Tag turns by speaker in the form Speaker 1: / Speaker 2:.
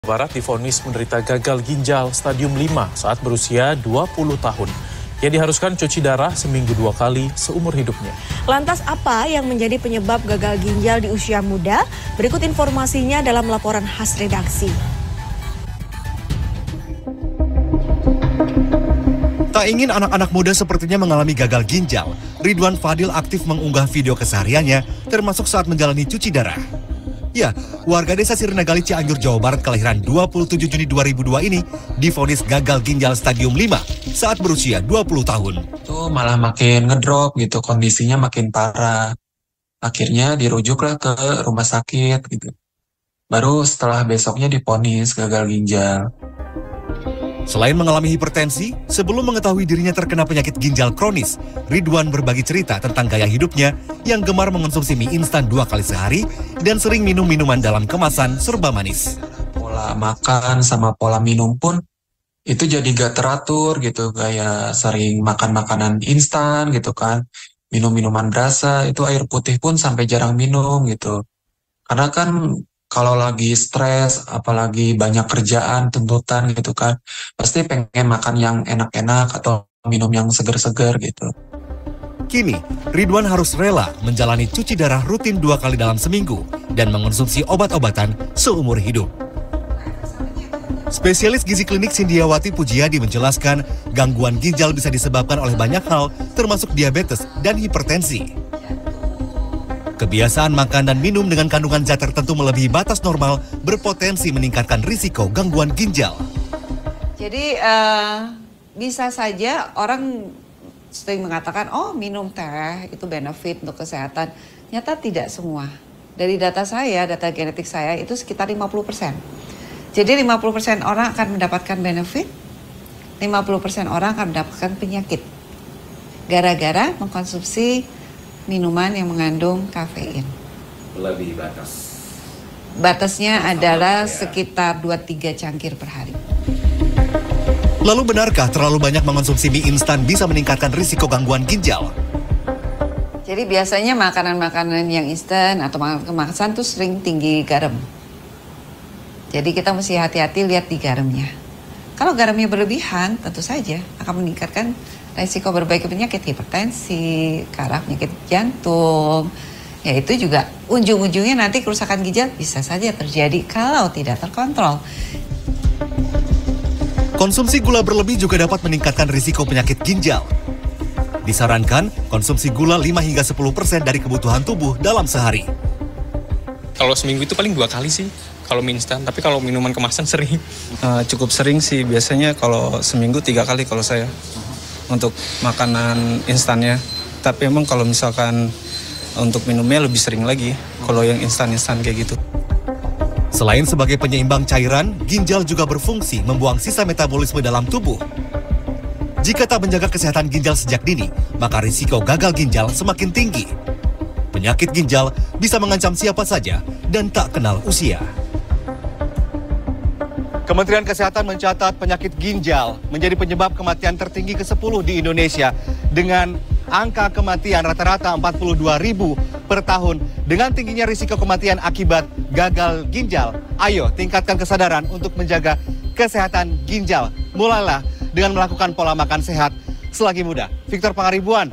Speaker 1: Barat divonis menderita gagal ginjal stadium 5 saat berusia 20 tahun. Ia diharuskan cuci darah seminggu 2 kali seumur hidupnya.
Speaker 2: Lantas apa yang menjadi penyebab gagal ginjal di usia muda? Berikut informasinya dalam laporan khas redaksi.
Speaker 3: Tak ingin anak-anak muda sepertinya mengalami gagal ginjal, Ridwan Fadil aktif mengunggah video kesehariannya termasuk saat menjalani cuci darah. Ya, warga desa Sirinagali Cianjur, Jawa Barat kelahiran 27 Juni 2002 ini divonis gagal ginjal stadium 5 saat berusia 20 tahun.
Speaker 4: Itu malah makin ngedrop gitu, kondisinya makin parah. Akhirnya dirujuklah ke rumah sakit gitu. Baru setelah besoknya divonis gagal ginjal.
Speaker 3: Selain mengalami hipertensi, sebelum mengetahui dirinya terkena penyakit ginjal kronis, Ridwan berbagi cerita tentang gaya hidupnya yang gemar mengonsumsi mie instan 2 kali sehari dan sering minum minuman dalam kemasan serba manis.
Speaker 4: Pola makan sama pola minum pun itu jadi gak teratur gitu, kayak sering makan makanan instan gitu kan, minum minuman berasa, itu air putih pun sampai jarang minum gitu. Karena kan kalau lagi stres, apalagi banyak kerjaan, tuntutan gitu kan, pasti pengen makan yang enak-enak atau minum yang seger-seger gitu.
Speaker 3: Kini, Ridwan harus rela menjalani cuci darah rutin 2 kali dalam seminggu dan mengonsumsi obat-obatan seumur hidup. Spesialis gizi klinik Sindiawati Pujiadi menjelaskan gangguan ginjal bisa disebabkan oleh banyak hal, termasuk diabetes dan hipertensi. Kebiasaan makan dan minum dengan kandungan zat tertentu melebihi batas normal berpotensi meningkatkan risiko gangguan ginjal.
Speaker 5: Jadi bisa saja orang sering mengatakan, oh minum teh itu benefit untuk kesehatan. Nyata tidak semua. Dari data saya, data genetik saya itu sekitar 50%. Jadi 50% orang akan mendapatkan benefit, 50% orang akan mendapatkan penyakit. Gara-gara mengkonsumsi minuman yang mengandung kafein.
Speaker 6: Lebih batas.
Speaker 5: Batasnya adalah sekitar 2-3 cangkir per hari.
Speaker 3: Lalu benarkah terlalu banyak mengonsumsi mie instan bisa meningkatkan risiko gangguan ginjal?
Speaker 5: Jadi biasanya makanan-makanan yang instan atau makanan kemasan tuh sering tinggi garam. Jadi kita mesti hati-hati lihat di garamnya. Kalau garamnya berlebihan, tentu saja akan meningkatkan risiko berbagai penyakit, hipertensi, ke arah penyakit jantung. Ya itu juga ujung-ujungnya nanti kerusakan ginjal bisa saja terjadi kalau tidak terkontrol.
Speaker 3: Konsumsi gula berlebih juga dapat meningkatkan risiko penyakit ginjal. Disarankan konsumsi gula 5 hingga 10% dari kebutuhan tubuh dalam sehari.
Speaker 7: Kalau seminggu itu paling 2 kali sih, kalau mie instan. Tapi kalau minuman kemasan sering. Cukup sering sih, biasanya kalau seminggu 3 kali kalau saya. Untuk makanan instannya. Tapi emang kalau misalkan untuk minumnya lebih sering lagi kalau yang instan-instan kayak gitu.
Speaker 3: Selain sebagai penyeimbang cairan, ginjal juga berfungsi membuang sisa metabolisme dalam tubuh. Jika tak menjaga kesehatan ginjal sejak dini, maka risiko gagal ginjal semakin tinggi. Penyakit ginjal bisa mengancam siapa saja dan tak kenal usia. Kementerian Kesehatan mencatat penyakit ginjal menjadi penyebab kematian tertinggi ke-10 di Indonesia dengan angka kematian rata-rata 42.000 per tahun. Dengan tingginya risiko kematian akibat gagal ginjal, ayo tingkatkan kesadaran untuk menjaga kesehatan ginjal. Mulailah dengan melakukan pola makan sehat selagi muda. Victor Pangaribuan,